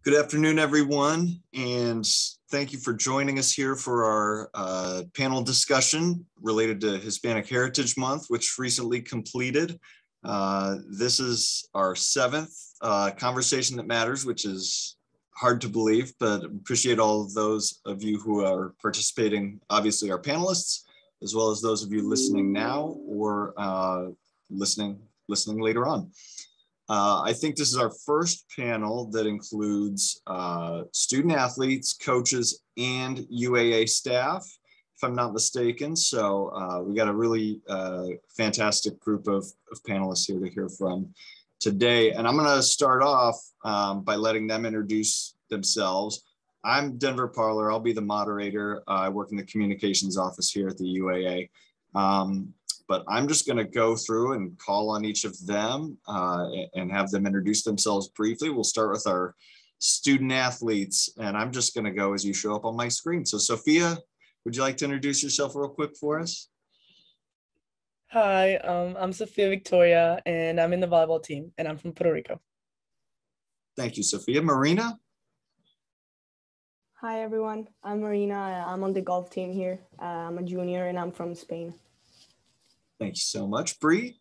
Good afternoon, everyone, and thank you for joining us here for our panel discussion related to Hispanic Heritage Month, which recently completed. This is our seventh Conversation That Matters, which is hard to believe, but appreciate all of those of you who are participating, obviously our panelists, as well as those of you listening now or listening later on. I think this is our first panel that includes student athletes, coaches, and UAA staff, if I'm not mistaken. So we got a really fantastic group of panelists here to hear from today. And I'm going to start off by letting them introduce themselves. I'm Denver Parler. I'll be the moderator. I work in the communications office here at the UAA. But I'm just going to go through and call on each of them and have them introduce themselves briefly. We'll start with our student athletes, and I'm just going to go as you show up on my screen. So Sophia, would you like to introduce yourself real quick for us? Hi, I'm Sophia Victoria, and I'm in the volleyball team, and I'm from Puerto Rico. Thank you, Sophia. Marina? Hi, everyone. I'm Marina. I'm on the golf team here. I'm a junior, and I'm from Spain. Thank you so much. Bree?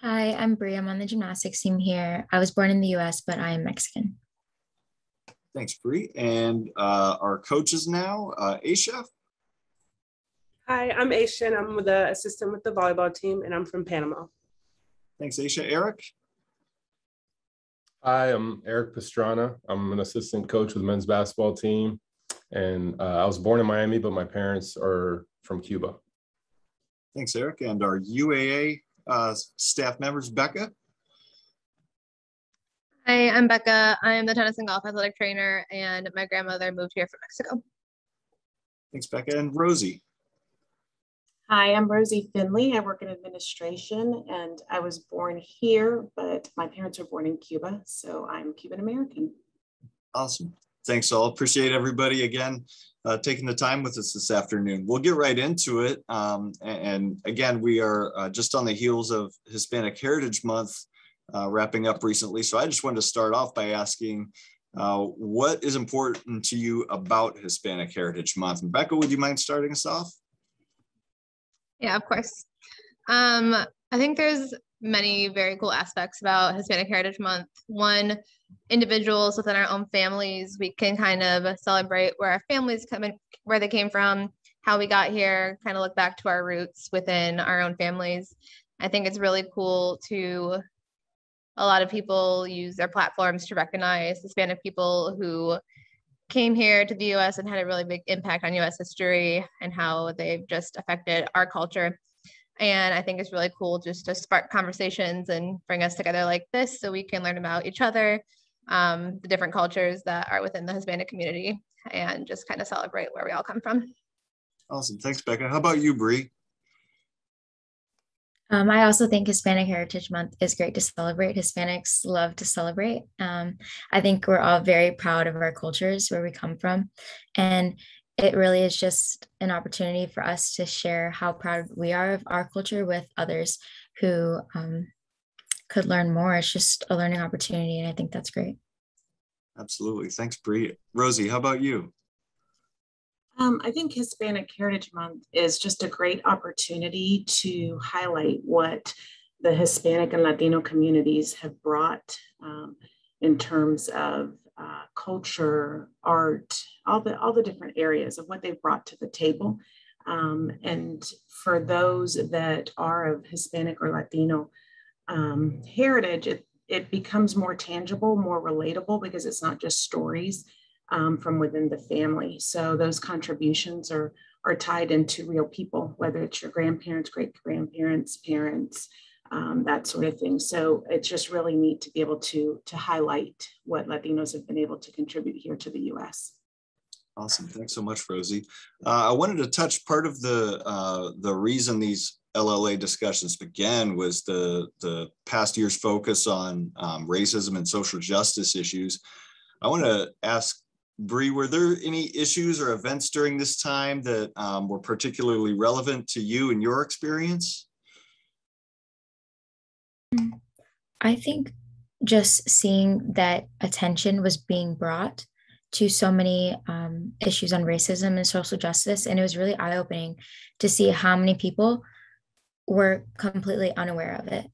Hi, I'm Bree. I'm on the gymnastics team here. I was born in the US, but I am Mexican. Thanks, Bree. And our coaches now, Aisha? Hi, I'm Aisha, and I'm the assistant with the volleyball team, and I'm from Panama. Thanks, Aisha. Eric? Hi, I'm Eric Pastrana. I'm an assistant coach with the men's basketball team, and I was born in Miami, but my parents are from Cuba. Thanks, Eric. And our UAA staff members, Becca? Hi, I'm Becca. I'm the tennis and golf athletic trainer, and my grandmother moved here from Mexico. Thanks, Becca. And Rosie? Hi, I'm Rosie Finley. I work in administration, and I was born here, but my parents were born in Cuba, so I'm Cuban American. Awesome. Thanks all. Appreciate everybody again taking the time with us this afternoon. We'll get right into it. And again, we are just on the heels of Hispanic Heritage Month wrapping up recently. So I just wanted to start off by asking what is important to you about Hispanic Heritage Month? And Becca, would you mind starting us off? Yeah, of course. I think there's many very cool aspects about Hispanic Heritage Month. One, individuals within our own families, we can kind of celebrate where our families come in, where they came from, how we got here, kind of look back to our roots within our own families. I think it's really cool to a lot of people use their platforms to recognize Hispanic people who came here to the US and had a really big impact on US history and how they've just affected our culture. And I think it's really cool just to spark conversations and bring us together like this so we can learn about each other, the different cultures that are within the Hispanic community, and just kind of celebrate where we all come from. Awesome. Thanks, Becca. How about you, Bree? I also think Hispanic Heritage Month is great to celebrate. Hispanics love to celebrate. I think we're all very proud of our cultures, where we come from. And it really is just an opportunity for us to share how proud we are of our culture with others who could learn more. It's just a learning opportunity, and I think that's great. Absolutely. Thanks, Bree. Rosie, how about you? I think Hispanic Heritage Month is just a great opportunity to highlight what the Hispanic and Latino communities have brought in terms of culture, art, all the different areas of what they've brought to the table. And for those that are of Hispanic or Latino heritage, it becomes more tangible, more relatable, because it's not just stories from within the family. So those contributions are tied into real people, whether it's your grandparents, great-grandparents, parents, that sort of thing. So it's just really neat to be able to highlight what Latinos have been able to contribute here to the U.S. Awesome. Thanks so much, Rosie. I wanted to touch part of the reason these LLA discussions began was the past year's focus on racism and social justice issues. I want to ask Bree, were there any issues or events during this time that were particularly relevant to you and your experience? I think just seeing that attention was being brought to so many issues on racism and social justice. And it was really eye-opening to see how many people were completely unaware of it.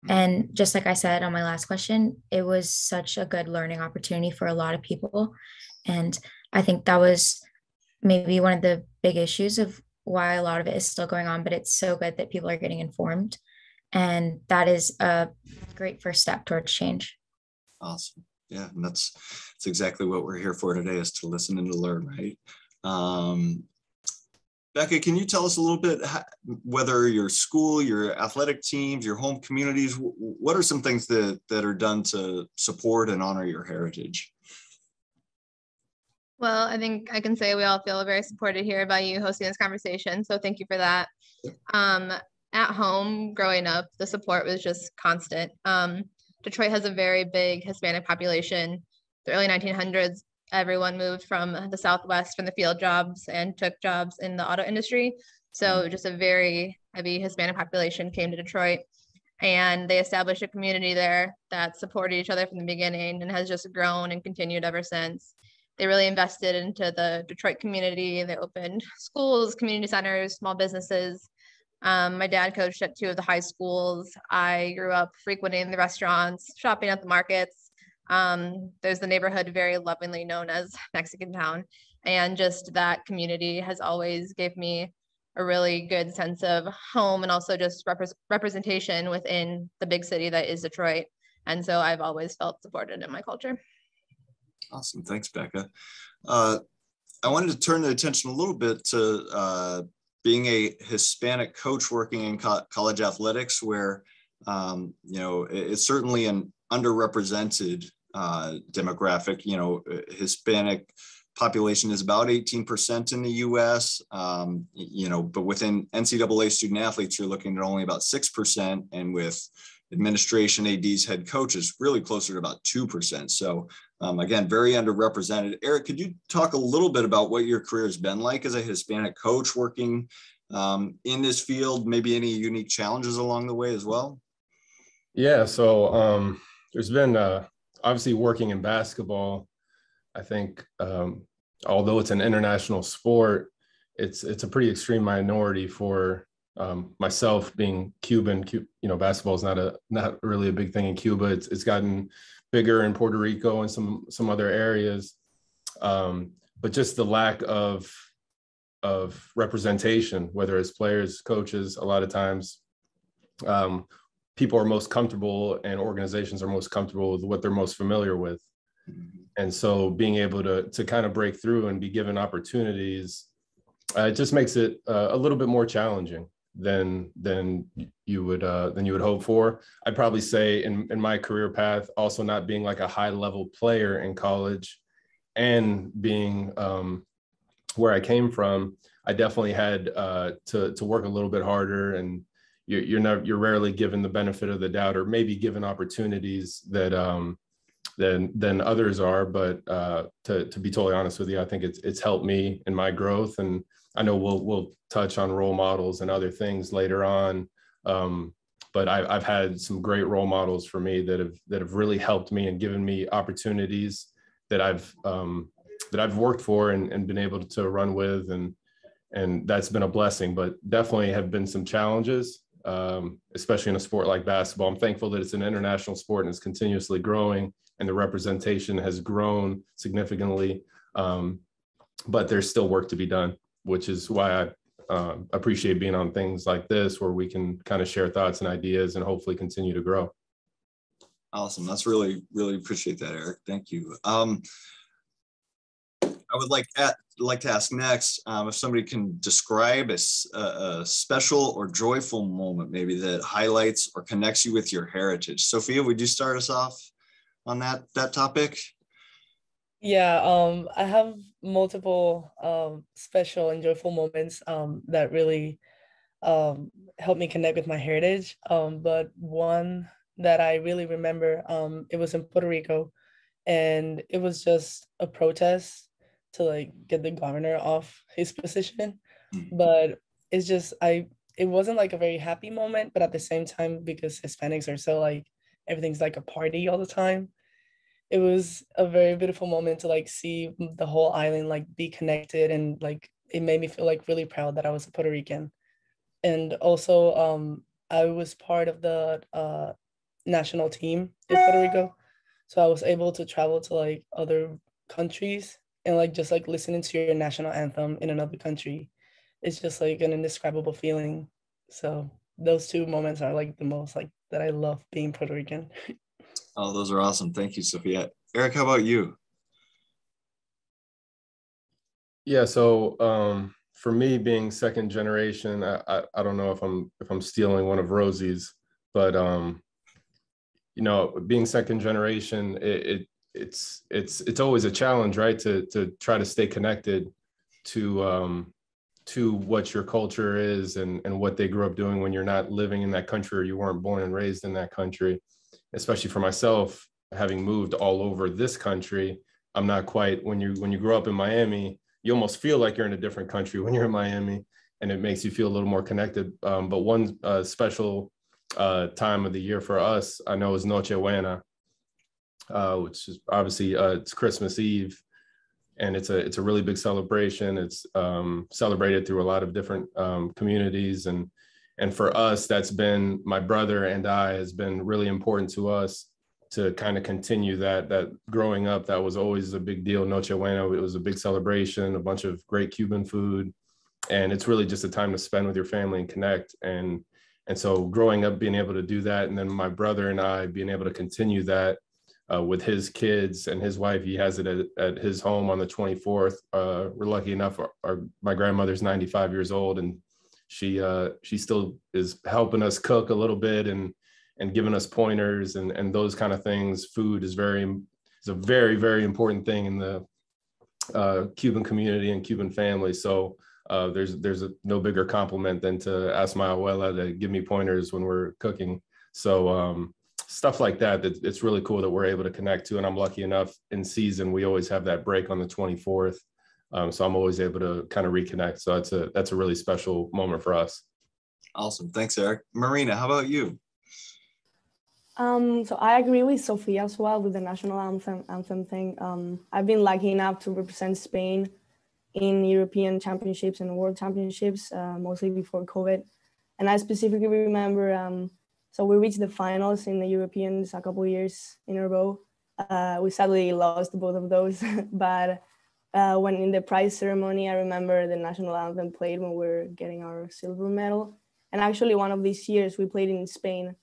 And just like I said on my last question, it was such a good learning opportunity for a lot of people. And I think that was maybe one of the big issues of why a lot of it is still going on, but it's so good that people are getting informed. And that is a great first step towards change. Awesome. Yeah, and that's exactly what we're here for today, is to listen and to learn, right? Becca, can you tell us a little bit whether your school, your athletic teams, your home communities, what are some things that are done to support and honor your heritage? Well, I think I can say we all feel very supported here by you hosting this conversation. So thank you for that. At home, growing up, the support was just constant. Detroit has a very big Hispanic population. The early 1900s, everyone moved from the Southwest from the field jobs and took jobs in the auto industry. So just a very heavy Hispanic population came to Detroit, and they established a community there that supported each other from the beginning and has just grown and continued ever since. They really invested into the Detroit community. They opened schools, community centers, small businesses. My dad coached at 2 of the high schools. I grew up frequenting the restaurants, shopping at the markets. There's the neighborhood very lovingly known as Mexican Town. And just that community has always gave me a really good sense of home and also just representation within the big city that is Detroit. And so I've always felt supported in my culture. Awesome. Thanks, Becca. I wanted to turn the attention a little bit to being a Hispanic coach working in college athletics, where, it's certainly an underrepresented demographic. Hispanic population is about 18% in the US, but within NCAA student athletes, you're looking at only about 6%. And with administration, ADs, head coaches, really closer to about 2%. So again, very underrepresented. Eric, could you talk a little bit about what your career has been like as a Hispanic coach working in this field, maybe any unique challenges along the way as well? Yeah, so there's been obviously working in basketball. I think although it's an international sport, it's a pretty extreme minority for myself being Cuban. Basketball is not really a big thing in Cuba. It's gotten bigger in Puerto Rico and some other areas, but just the lack of representation, whether it's players, coaches, a lot of times people are most comfortable and organizations are most comfortable with what they're most familiar with. And so being able to kind of break through and be given opportunities, it just makes it a little bit more challenging than you would hope for. I'd probably say in my career path, also not being like a high level player in college and being where I came from, I definitely had to work a little bit harder, and you're rarely given the benefit of the doubt, or maybe given opportunities that than others are. But to be totally honest with you, I think it's helped me in my growth. And I know we'll touch on role models and other things later on. But I've had some great role models for me that have really helped me and given me opportunities that I've worked for and been able to run with, and that's been a blessing. But definitely have been some challenges, especially in a sport like basketball. I'm thankful that it's an international sport and it's continuously growing, and the representation has grown significantly. But there's still work to be done, which is why I appreciate being on things like this, where we can kind of share thoughts and ideas and hopefully continue to grow. Awesome. That's really appreciate that, Eric. Thank you. I would like to ask next if somebody can describe a special or joyful moment, maybe that highlights or connects you with your heritage. Sophia, would you start us off on that topic? Yeah, I have multiple special and joyful moments that really helped me connect with my heritage. But one that I really remember, it was in Puerto Rico, and it was just a protest to like get the governor off his position. But it's just it wasn't like a very happy moment, but at the same time, because Hispanics are so like everything's like a party all the time. It was a very beautiful moment to like see the whole island like be connected, and like it made me feel like really proud that I was a Puerto Rican. And also I was part of the national team in Puerto Rico. So I was able to travel to like other countries and like just like listening to your national anthem in another country. It's just like an indescribable feeling. So those two moments are like the most like that I love being Puerto Rican. Oh, those are awesome. Thank you, Sophia. Eric, how about you? Yeah, so for me, being second generation, I don't know if I'm stealing one of Rosie's, but you know, being second generation, it's always a challenge, right? To try to stay connected to what your culture is and what they grew up doing when you're not living in that country or you weren't born and raised in that country. Especially for myself, having moved all over this country, I'm not quite, when you grow up in Miami, you almost feel like you're in a different country when you're in Miami, and it makes you feel a little more connected. But one special time of the year for us, I know, is Noche Buena, which is obviously it's Christmas Eve, and it's a really big celebration. It's celebrated through a lot of different communities, and for us, that's been, my brother and I, has been really important to us to kind of continue that growing up. That was always a big deal. Noche Buena, it was a big celebration, a bunch of great Cuban food, and it's really just a time to spend with your family and connect. And so growing up, being able to do that, and then my brother and I being able to continue that with his kids and his wife. He has it at his home on the 24th. We're lucky enough, my grandmother's 95 years old, and she still is helping us cook a little bit and giving us pointers and those kind of things. Food is a very, very important thing in the Cuban community and Cuban family. So there's no bigger compliment than to ask my abuela to give me pointers when we're cooking. So stuff like that, it's really cool that we're able to connect to. And I'm lucky enough, in season, we always have that break on the 24th. So I'm always able to kind of reconnect. So that's a really special moment for us. Awesome. Thanks, Eric. Marina, how about you? So I agree with Sophia as well with the national anthem thing. I've been lucky enough to represent Spain in European championships and world championships, mostly before COVID. And I specifically remember, so we reached the finals in the Europeans a couple of years in a row. We sadly lost both of those, but when in the prize ceremony, I remember the national anthem played when we were getting our silver medal. And actually one of these years we played in Spain.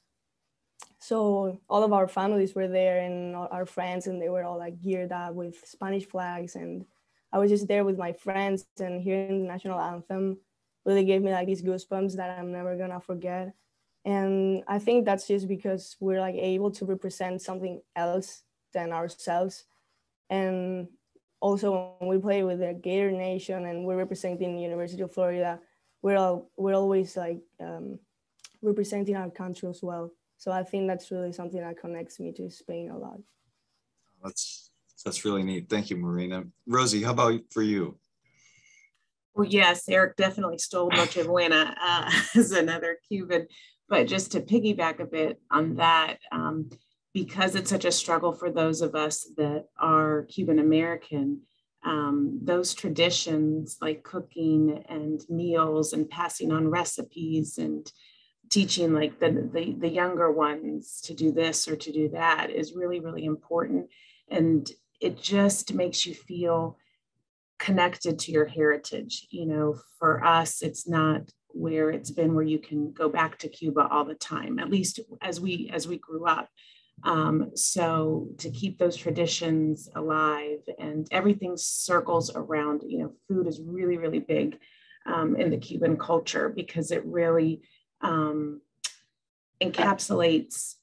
So all of our families were there and our friends, and they were all like geared up with Spanish flags. And I was just there with my friends, and hearing the national anthem really gave me like these goosebumps that I'm never gonna forget. And I think that's just because we're like able to represent something else than ourselves. And also when we play with the Gator Nation and we're representing the University of Florida, we're always like representing our country as well. So I think that's really something that connects me to Spain a lot. That's really neat. Thank you, Marina. Rosie, how about for you? Well, yes, Eric definitely stole Noche Buena as another Cuban. But just to piggyback a bit on that, because it's such a struggle for those of us that are Cuban American, those traditions like cooking and meals and passing on recipes and teaching like the younger ones to do this or to do that is really, really important. And it just makes you feel connected to your heritage. You know, for us, it's not where it's been where you can go back to Cuba all the time, at least as we grew up. So to keep those traditions alive, and everything circles around, you know, food is really, really big in the Cuban culture, because it really encapsulates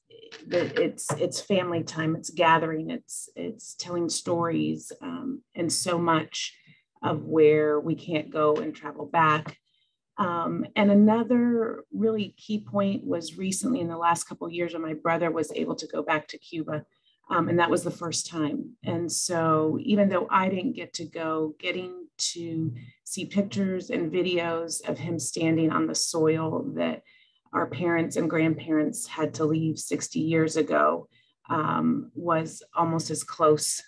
it's family time, it's gathering, it's telling stories, and so much of where we can't go and travel back. And another really key point was recently in the last couple of years when my brother was able to go back to Cuba, and that was the first time. And so even though I didn't get to go, getting to see pictures and videos of him standing on the soil that our parents and grandparents had to leave 60 years ago was almost as close,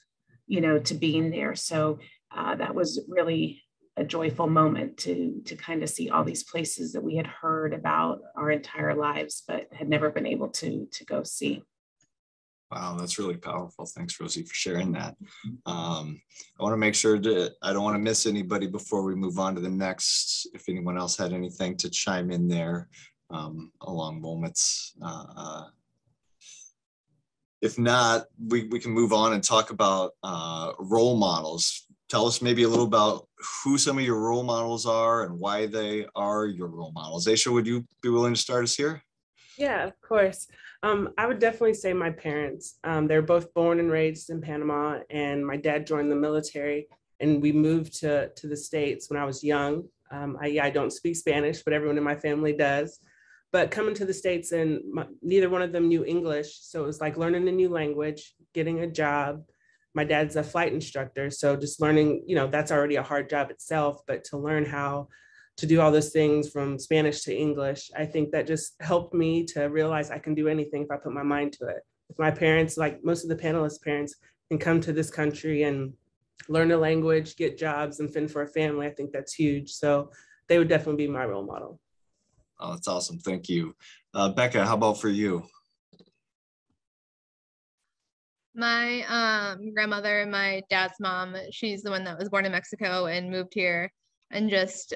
to being there. So that was really a joyful moment to kind of see all these places that we had heard about our entire lives, but had never been able to go see. Wow, that's really powerful. Thanks, Rosie, for sharing that. I want to make sure that I don't want to miss anybody before we move on to the next. If anyone else had anything to chime in there along moments. If not, we can move on and talk about role models. Tell us maybe a little about who some of your role models are and why they are your role models. Aisha, would you be willing to start us here? Yeah, of course. I would definitely say my parents. They're both born and raised in Panama, and my dad joined the military, and we moved to the States when I was young. I don't speak Spanish, but everyone in my family does. But coming to the States, and neither one of them knew English, so it was like learning a new language, getting a job. My dad's a flight instructor, so just learning, that's already a hard job itself, but to learn how to do all those things from Spanish to English, I think that just helped me to realize I can do anything if I put my mind to it. If my parents, like most of the panelists' parents, can come to this country and learn a language, get jobs, and fend for a family, I think that's huge. So they would definitely be my role model. Oh, that's awesome. Thank you. Becca, how about for you? My grandmother, my dad's mom, she's the one that was born in Mexico and moved here, and just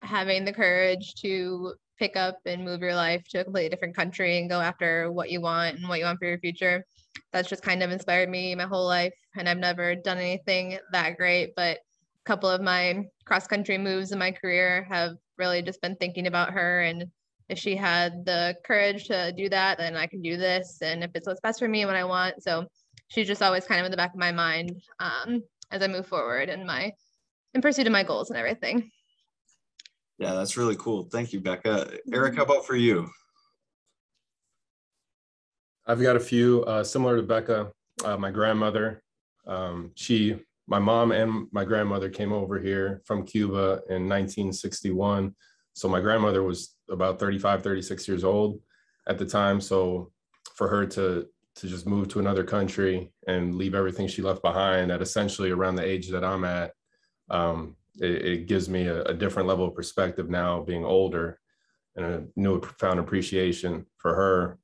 having the courage to pick up and move your life to a completely different country and go after what you want and what you want for your future. That's just kind of inspired me my whole life. And I've never done anything that great, but a couple of my cross-country moves in my career have really just been thinking about her. And if she had the courage to do that, then I can do this. And if it's what's best for me and what I want. So she's just always kind of in the back of my mind as I move forward in pursuit of my goals and everything. Yeah, that's really cool. Thank you, Becca. Eric, how about for you? I've got a few similar to Becca. My grandmother, my mom and my grandmother came over here from Cuba in 1961. So my grandmother was about 35, 36 years old at the time. So for her to just move to another country and leave everything she left behind at essentially around the age that I'm at, it gives me a different level of perspective now, being older, and a new profound appreciation for her.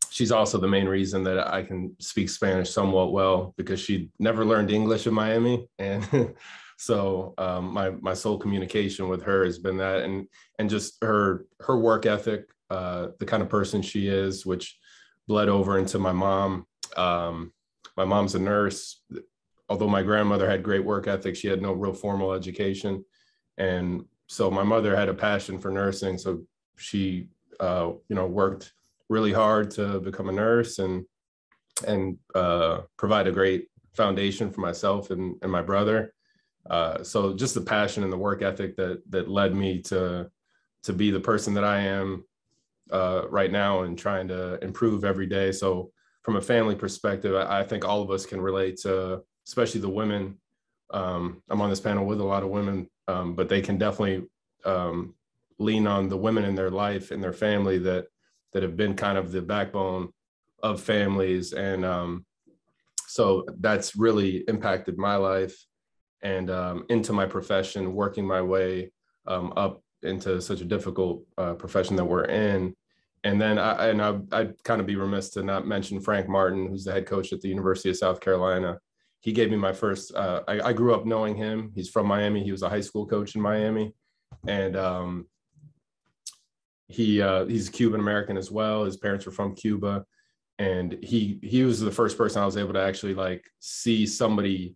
She's also the main reason that I can speak Spanish somewhat well, because she never learned English in Miami. And so my sole communication with her has been that, and just her work ethic, the kind of person she is, which bled over into my mom. My mom's a nurse. Although my grandmother had great work ethic, she had no real formal education. And so my mother had a passion for nursing. So she, worked really hard to become a nurse and provide a great foundation for myself and my brother. So just the passion and the work ethic that led me to be the person that I am right now, and trying to improve every day. So from a family perspective, I think all of us can relate to, especially the women. I'm on this panel with a lot of women, but they can definitely lean on the women in their life and their family that have been kind of the backbone of families. And so that's really impacted my life and into my profession, working my way up into such a difficult profession that we're in. And then I'd kind of be remiss to not mention Frank Martin, who's the head coach at the University of South Carolina. He gave me my first, I grew up knowing him. He's from Miami. He was a high school coach in Miami. And he's a Cuban American as well. His parents were from Cuba. And he was the first person I was able to actually see somebody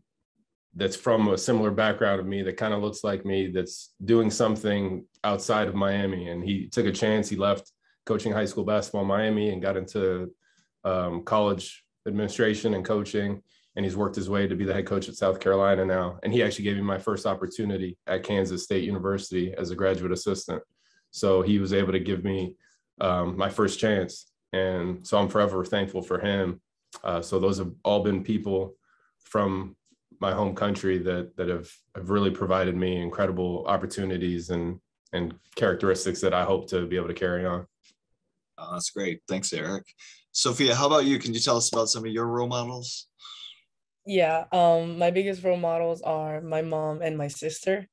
that's from a similar background of me, that kind of looks like me, that's doing something outside of Miami. And he took a chance. He left coaching high school basketball in Miami and got into college administration and coaching. And he's worked his way to be the head coach at South Carolina now. And he actually gave me my first opportunity at Kansas State University as a graduate assistant. So he was able to give me my first chance. And so I'm forever thankful for him. So those have all been people from my home country that have really provided me incredible opportunities and characteristics that I hope to be able to carry on. That's great. Thanks, Eric. Sophia, how about you? Can you tell us about some of your role models? Yeah, my biggest role models are my mom and my sister.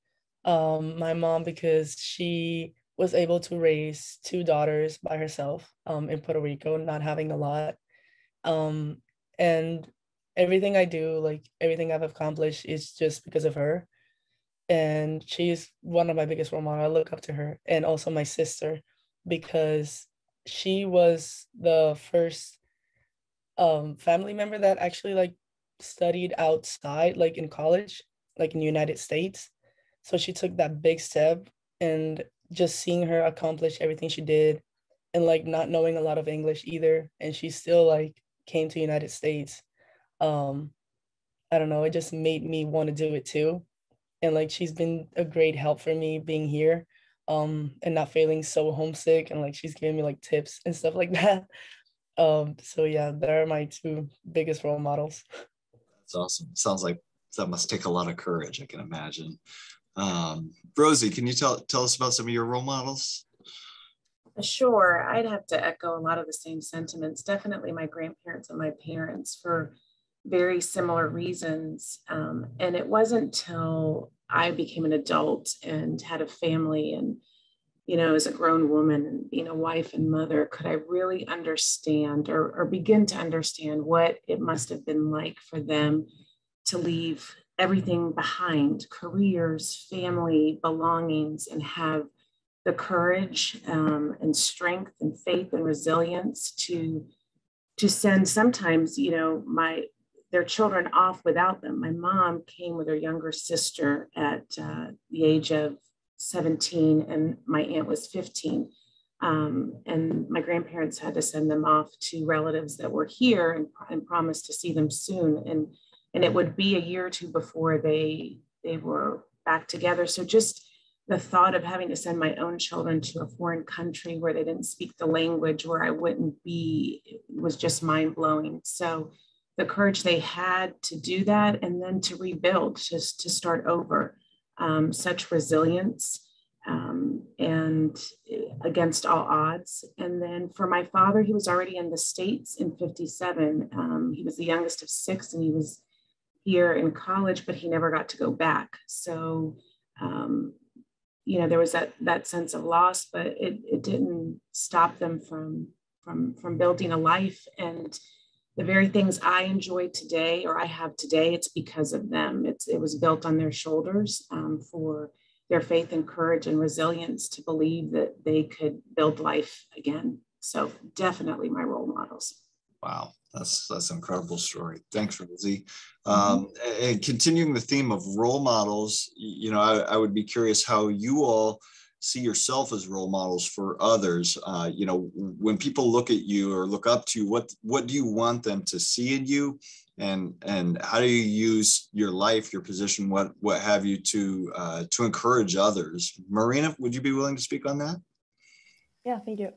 My mom, because she was able to raise two daughters by herself, in Puerto Rico, not having a lot. Um, and everything I do, like everything I've accomplished, is just because of her. And she's one of my biggest role models. I look up to her, and also my sister, because she was the first family member that actually like studied outside, like in college, like in the United States. So she took that big step, and just seeing her accomplish everything she did, and like not knowing a lot of English either, and she still like came to United States. Um, I don't know, it just made me want to do it too. And like she's been a great help for me being here, and not feeling so homesick, and like she's giving me like tips and stuff like that. So yeah, they're my two biggest role models. That's awesome. Sounds like that must take a lot of courage, I can imagine. Rosie, can you tell us about some of your role models? Sure, I'd have to echo a lot of the same sentiments. Definitely my grandparents and my parents for very similar reasons. And it wasn't till I became an adult and had a family and, as a grown woman and being a wife and mother, could I really understand or begin to understand what it must have been like for them to leave everything behind, careers, family, belongings, and have the courage and strength and faith and resilience to send sometimes, their children off without them. My mom came with her younger sister at the age of 17, and my aunt was 15. And my grandparents had to send them off to relatives that were here and promised to see them soon. And it would be a year or two before they were back together. So just the thought of having to send my own children to a foreign country where they didn't speak the language, where I wouldn't be, was just mind blowing. So the courage they had to do that and then to rebuild, just to start over, such resilience, and against all odds. And then for my father, he was already in the States in 57. He was the youngest of six, and he was here in college, but he never got to go back. So, there was that sense of loss, but it didn't stop them from building a life. And the very things I enjoy today, or I have today, it's because of them. It was built on their shoulders, for their faith and courage and resilience to believe that they could build life again. So definitely my role models. Wow, that's an incredible story. Thanks, Rosie. And continuing the theme of role models, I would be curious how you all see yourself as role models for others. When people look at you or look up to you, what do you want them to see in you, and how do you use your life, your position, what have you to encourage others? Marina, would you be willing to speak on that? Yeah, thank you.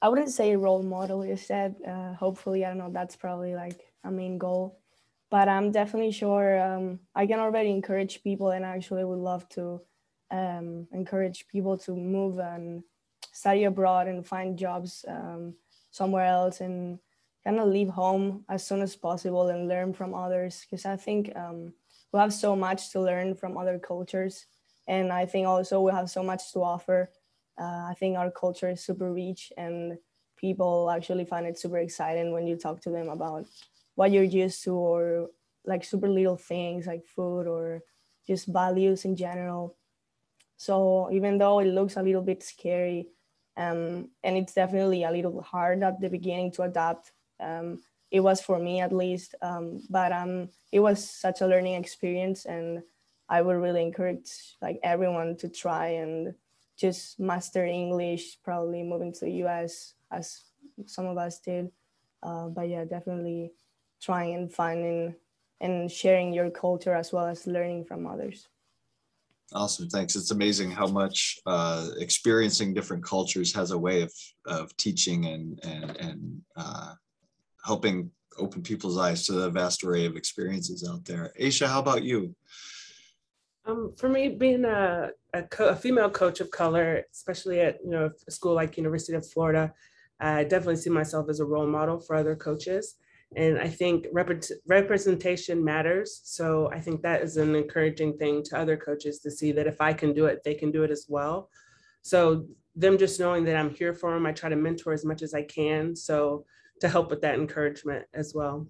I wouldn't say role model, you said. Hopefully, I don't know, that's probably like a main goal. But I'm definitely sure I can already encourage people, and I actually would love to encourage people to move and study abroad and find jobs somewhere else, and kind of leave home as soon as possible and learn from others. Because I think we have so much to learn from other cultures. And I think also we have so much to offer. I think our culture is super rich, and people actually find it super exciting when you talk to them about what you're used to, or like super little things like food or just values in general. So even though it looks a little bit scary, and it's definitely a little hard at the beginning to adapt, it was for me at least, but it was such a learning experience, and I would really encourage like everyone to try and just master English, probably moving to the US as some of us did. But yeah, definitely trying and finding and sharing your culture as well as learning from others. Awesome, thanks. It's amazing how much experiencing different cultures has a way of teaching and helping open people's eyes to the vast array of experiences out there. Aisha, how about you? For me, being a female coach of color, especially at a school like University of Florida, I definitely see myself as a role model for other coaches. And I think representation matters. So I think that is an encouraging thing to other coaches to see that if I can do it, they can do it as well. So them just knowing that I'm here for them, I try to mentor as much as I can. So to help with that encouragement as well.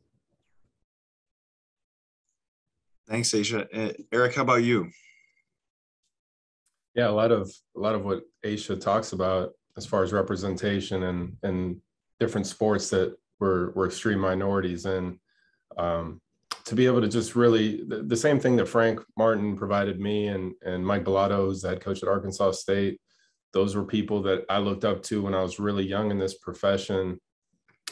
Thanks, Aisha. Eric, how about you? Yeah, a lot of what Aisha talks about as far as representation and different sports that we're extreme minorities in. To be able to just really, the same thing that Frank Martin provided me and Mike Bellato, who's the head coach at Arkansas State, those were people that I looked up to when I was really young in this profession.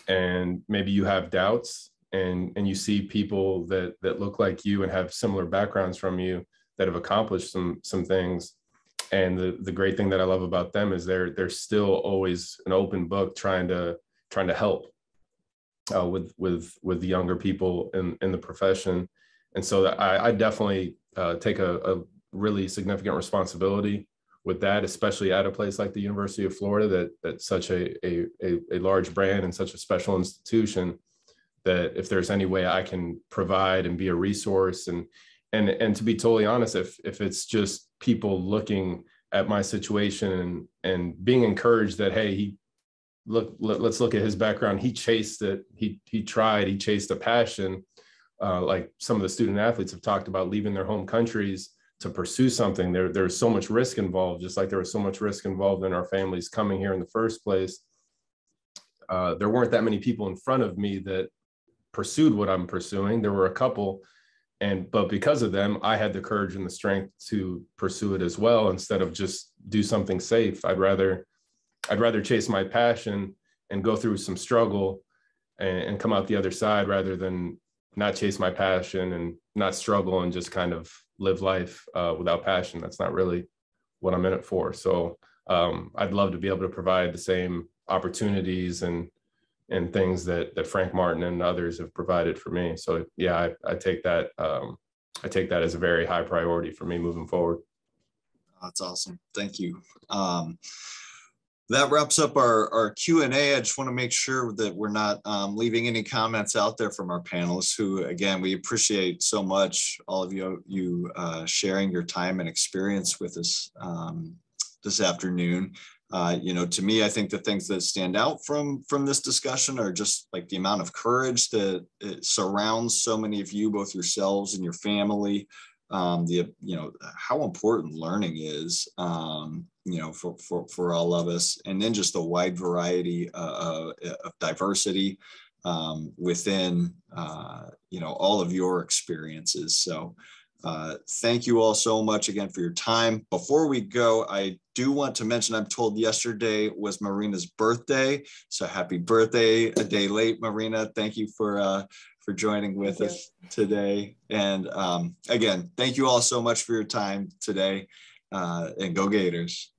And maybe you have doubts and you see people that look like you and have similar backgrounds from you that have accomplished some things. And the great thing that I love about them is they're still always an open book trying to help with the younger people in the profession. And so that I definitely take a really significant responsibility with that, especially at a place like the University of Florida, that's such a large brand and such a special institution, that if there's any way I can provide and be a resource and to be totally honest, if it's just people looking at my situation and being encouraged that, hey, let's look at his background. He chased it. He chased a passion. Like some of the student athletes have talked about leaving their home countries to pursue something. There's so much risk involved, just like there was so much risk involved in our families coming here in the first place. There weren't that many people in front of me that pursued what I'm pursuing. There were a couple, but because of them, I had the courage and the strength to pursue it as well, instead of just do something safe. I'd rather chase my passion and go through some struggle and come out the other side, rather than not chase my passion and not struggle and just kind of live life without passion. That's not really what I'm in it for. So I'd love to be able to provide the same opportunities and things that Frank Martin and others have provided for me. So yeah, I take that as a very high priority for me moving forward. That's awesome. Thank you. That wraps up our Q&A. I just want to make sure that we're not leaving any comments out there from our panelists, who, again, we appreciate so much all of you sharing your time and experience with us this afternoon. To me, I think the things that stand out from this discussion are just like the amount of courage that it surrounds so many of you, both yourselves and your family. How important learning is, for all of us, and then just the wide variety of diversity within, all of your experiences. So thank you all so much again for your time. Before we go, I do want to mention, I'm told yesterday was Marina's birthday. So happy birthday, a day late, Marina. Thank you for joining with us today. And again, thank you all so much for your time today, and go Gators.